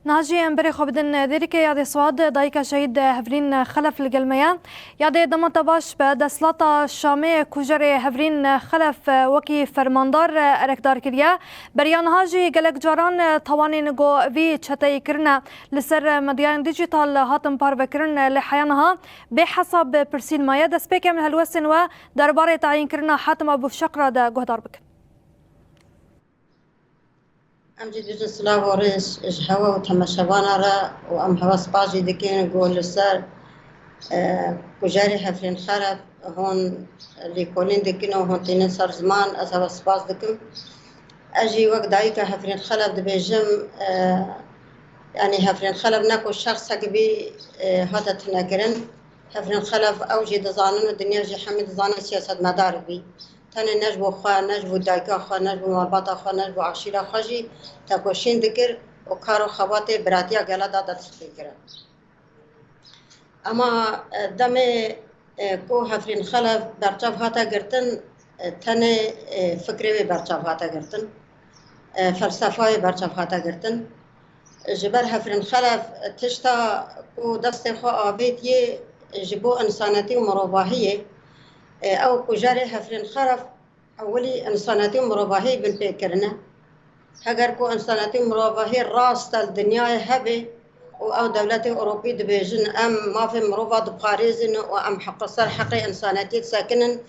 ناجي امبري خبدن ذيرك يا سواد دايكا شهيد هفرين خلف القلمية يا دمت باش بدسلطة الشامية كوجري هفرين خلف وكي فرماندار اركدار كريا بريان هاجي قلق جاران طواني نقو في تشتاي كرنا لسر مديان ديجيتال هاتم باربا كرن لحيانها بحسب برسيل مايا دسبيك من هالوسن ودرباري تعيين كرنا حاتم ابو فشقرة دا قهدار بك ام جديد السلام وريش اش هوا وتمشبانا را وام هوا سباجي دكين قول السر كجاري حفرين خرف هون اللي كولين دكين وهون تنين صار زمان از هوا سباج دكم اجي وقت دايكا حفرين خلف دبيجم يعني حفرين خلف ناكو شخص هكبي هذا تناكرن حفرين خلف اوجي دزانن الدنيا جي حمد دزانن سياسة مدار بي تاني نجبو خوا نجبو دايكا خوا نجبو مرباطا خوا نجبو عشيرة خواجي تاكوشين ذكر وكارو خواتي براتيا قالا دادا تسفكرا اما دمي كو حفرين خلف برچاف هاتا قرتن تاني فكري برچاف هاتا قرتن فلسفة برچاف هاتا قرتن جبر حفرين خلف تشتا كو دست خوا آبيت يه جبو انسانتي ومروباهية او كجاري حفرين خرف اولي انساناتي مرباهي بالفكرنا هاگر كو انساناتي مرباهي راس الدنيا هبه او دولتي اوروبي دبيجن ام ما في مروبا دبقاريزن وام حق صار حقي انساناتي ساكنن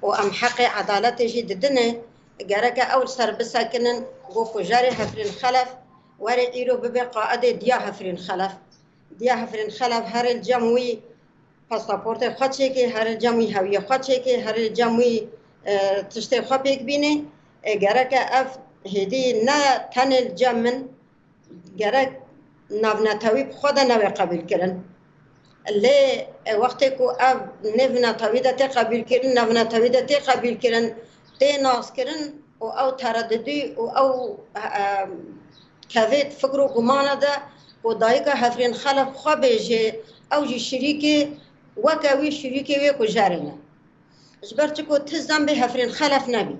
وام حقي عدالتي جددنا جارك اول سر بساكنن بو كجاري حفرين خلف وري ايرو ببي قاعده ديا حفرين خلف ديا حفرين خلف هر الجموي پاسپورت خودشه که هر جمعی هویه خودشه که هر جمعی تشته خواه پیک بینه گره که اف هدی نه تن الجمن گره نونتاوی خود نوی قبول کرن لی وقتی که اف نونتاوی ده تی قبول کرن نونتاوی ده تی قبول کرن تی ناس کرن و او ترددی و او کوید فکر و گمانه ده و دایگه هفرین خلف خواه بیجه او جی شریکی وكاوي شريكي ويكو جارنا جبرت كو تزم به حفرين خلف نبي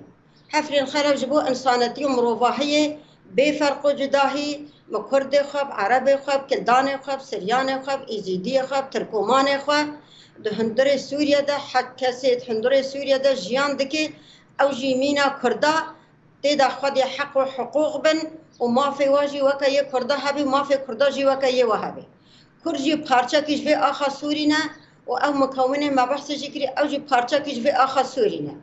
حفرين خلف جبو انسانتي ومروفاهيه بفرق جداهي مكرد خب عربي خب كلداني خب سرياني خب ايزيدي خب تركماني خب دهندر سوريا ده حق كسيت هندر سوريا ده جيان دكي او جيمينا كردا تيدا خد حق وحقوق بن وما في واجي وكاي كردا هبي ما في كردا جي وكاي وهبي كرجي بارچا كيش في اخا سورينا و او مكونه ما بحث جكري او جي بارچا كيش في اخا سورينا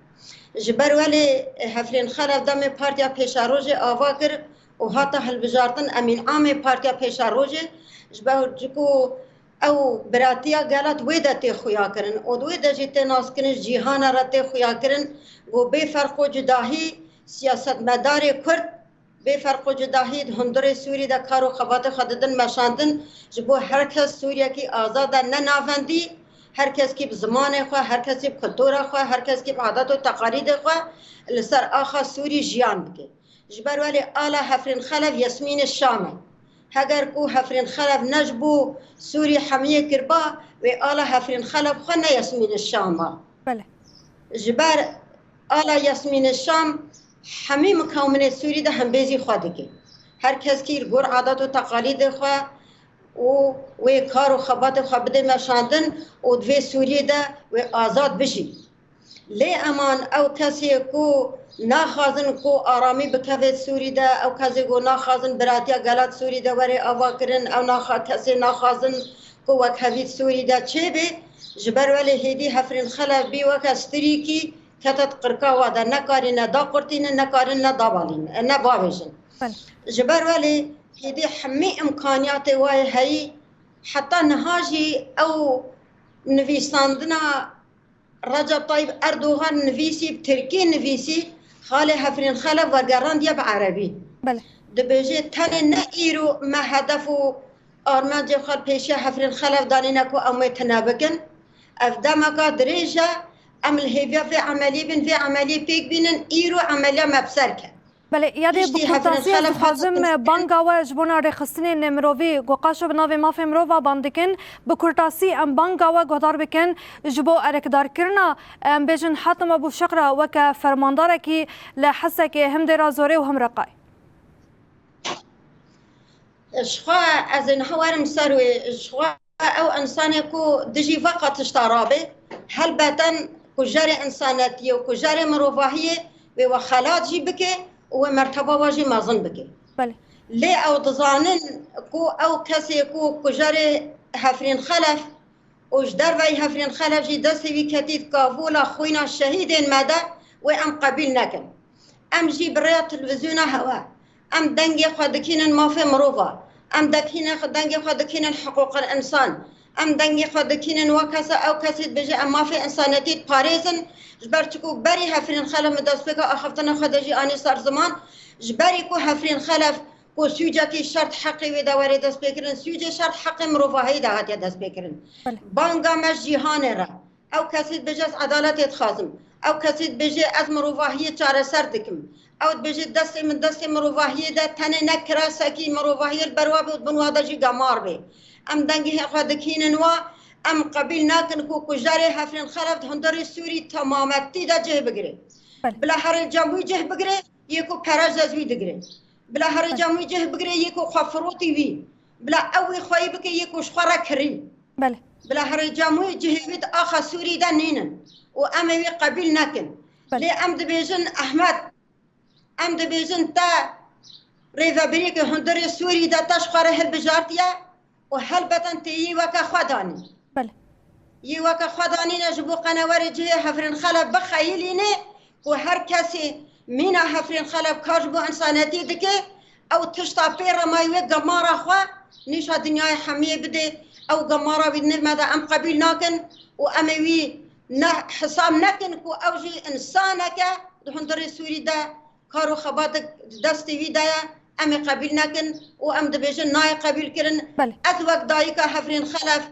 جبر ولي حفرين خلف دم بارتيا بيشاروجي اواكر و هاتا هالبجارتن امين عامي بارتيا بيشاروجي جبر جكو او براتيا قالت ويدا تي خويا كرن و ويدا جيتي ناس كرن جيهانا را تي خويا كرن و بفرق جداهي سياسة مدار كرد بفرق جداهي هندر سوري دا كارو خبات خددن مشاندن جبو هر کس سوريا کی آزاد ننافندی هر کس کی بزمان خو هر کس کی کلتور خو هر کس کی عادات و تقالید خو لسر آخا سوري جیان بکه جبر ولی آلا حفرين خلف ياسمين الشامي هگر کو حفرين خلف نجبو سوري حمية كربا و آلا حفرين خلف خنا ياسمين الشام بله جبر آلا ياسمين الشام همه مکونات سوری ده هم بیزی خواده که هر کس کی گور عادات و تقالید خوا و کار و خبات خوا بده مشاندن و دوی سوری ده و آزاد بشی لی امان او کسی کو ناخازن کو آرامی بکوید سوری ده او کسی کو ناخازن براتیا گلات سوری ده وری آوا کرن او کسی ناخازن کو وکوید سوری ده چه به جبر ولی هیدی حفرین خلف بی وکستری کی كتت قرقا وادا نكارين دا قرتين نكارين دا بالين نباوجن جبر ولي هدي حمي امكانيات واي هي حتى نهاجي او نفيساندنا رجب طيب اردوغان نفيسي بتركي نفيسي خالي حفرين خلف وقران ديا بعربي بله دبيجي تاني نايرو ما هدفو ارمان جب خال بيشي حفرين خلف دانينكو امي تنابكن افدامكا دريجه عمل هيفيا في عملية بيك بينن إيرو عملية مبسركة بله یادی بکرتاسی خازم بانگا و جبونا رخصتنی نمروی گوقاشو بناوی مافی مروفا باندکن بکرتاسی ام بانگا و گهدار بکن جبو ارکدار کرنا ام بیجن حاتم ابو شقرة وک فرمانداره کی لحسه که هم دیرا زوری و هم رقای شخوا از نهوارم سروي شخوا او انسان کو دجي فقط اشترابه هل باتن كجار انساناتيه وكجار مروفاهيه وخالات جي بكي ومرتبه واجي مازن بكي بله لي او دزانن کو او كسي کو كجار هفرين خلف وجدار وي هفرين خلف جي دسوي كتيت كافولا خوينا الشهيدين مدى وام قبيل نكن ام جي بريا تلفزيون هوا ام دنگي خدكين ما في مروفا ام دنگي خدكين حقوق الانسان ام دنگي خدكين وكسا او كسيت بجي ام ما في انسانيتي باريزن جبرتكو بري هفرين خلف مدسبكا اخفتنا خدجي اني صار زمان جبري كو هفرين خلف کو سوجا کی شرط حقی و دواره دست بکرن سوجا شرط حق مروفاهی دهات دست بکرن بانگا مش جهان را او کسی بجاس عدالت خازم او کسی بجه از مروفاهی چاره سر دکم او بجه دست من دست مروفاهی ده تنه نکرا سکی مروفاهی البرواب و بنواده جی گمار بی ام دنگی خودکینن و ام قبیل ناکن کو کجار هفرین خلفت هندر سوری تمامتی ده جه بگره بلا هر جمعی جه بگره یکو پرج ازوی دگره بلا هر جمعی جه بگره یکو خفروتی وی بلا اوی خواهی بکه یکو شخوره کری بله بلا هر جمعی جه وید آخا سوری ده نینن و اموی قبیل نکن لی ام دبیجن احمد ام دبیجن تا ریفا بریک هندر سوری ده تا شخوره هل بجارتیا و هل بطن تیی وکا خودانی بله یی وکا خودانی نجبو قنوار جه هفرین خلب بخیلینه و هر کسی مینا هفرین خلب کاج بو انسانیتی دکه او تشتا پیر مایوه گمارا خوا نیشا دنیای حمیه بده او گمارا بدنر ماذا ام قبیل ناکن و اموی حساب نکن کو او جی انسانک دهندر سوری دا کارو خبات دستی وی دایا ام قبیل نکن و ام دبیجن نای قبیل کرن از وقت دایکا هفرین خلف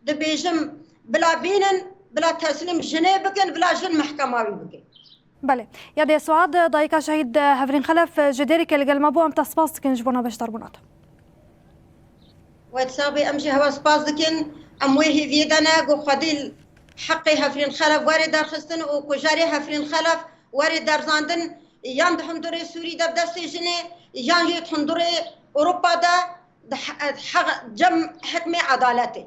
دبیجم بلا بینن بلا تسلیم جنه بکن بلا جن محکماوی بکن بله یادی سعاد دایکا شهید هفرین خلف جدیری که لگل مبو ام تسپاس کنج بنا بشتر بنات واتسابي امشي هوا سباس دكن امويه فيدانا قو خديل حقي هفرين خلف وارد دار خستن وكجاري هفرين خلف وارد دار زاندن يان دحندوري سوري دا بدستي جني يان جي تحندوري اوروبا دا جم حكمي عدالتي